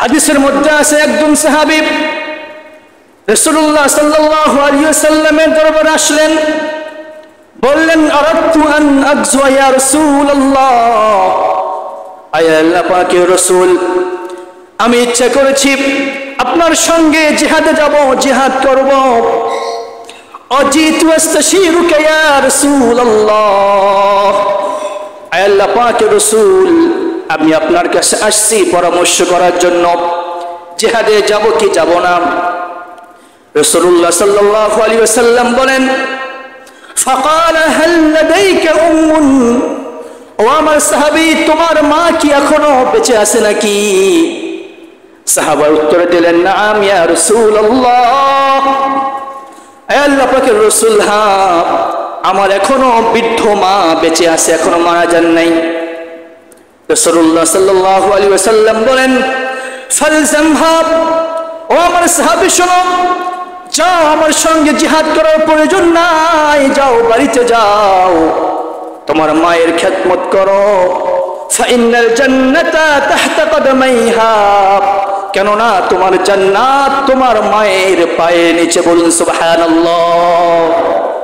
হাদিসের মধ্যে আছে একজন সাহাবী রাসূলুল্লাহ সাল্লাল্লাহু আলাইহি ওয়াসাল্লামের দরবারে আসলেন, বললেন আরাদতু আন আগজু ইয়া রাসূলুল্লাহ, আয় আল্লাহ পাকের রাসূল, আমি ইচ্ছা করেছি আপনার সঙ্গে জিহাদে যাব, জিহাদ করব। অজিতু আস্তাশিরুকা ইয়া রাসূলুল্লাহ, আয় আল্লাহ পাকের রাসূল, আমি আপনার কাছে আসছি পরামর্শ করার জন্য, জিহাদে যাব কি যাব না। রাসূলুল্লাহ সাল্লাল্লাহু আলাইহি ওয়াসাল্লাম বলেন ফাকালা হাল লাদাইকা উম্মুন, ও আমার সাহাবী, তোমার মা কি এখনো বেঁচে আছে নাকি? সাহাবা উত্তর দিলেন নাম ইয়া রাসূলুল্লাহ, আয় আল্লাহ পাকের রাসূল, হ্যাঁ আমার এখনো বৃদ্ধ মা বেঁচে আছে, এখনো মারা যান নাই। রাসূলুল্লাহ সাল্লাল্লাহু আলাইহি ওয়াসাল্লাম বলেন ফালজামহা, ও আমার সাহাবী শোনো, যাও আমার সঙ্গে জিহাদ করার প্রয়োজন নাই, যাও বাড়িতে যাও, তোমার মায়ের খেদমত করো। ফাইন্নাল জান্নাতা তাহতা কদমাইহা, কেননা তোমার জান্নাত তোমার মায়ের পায়ের নিচে। বলুন সুবহানাল্লাহ।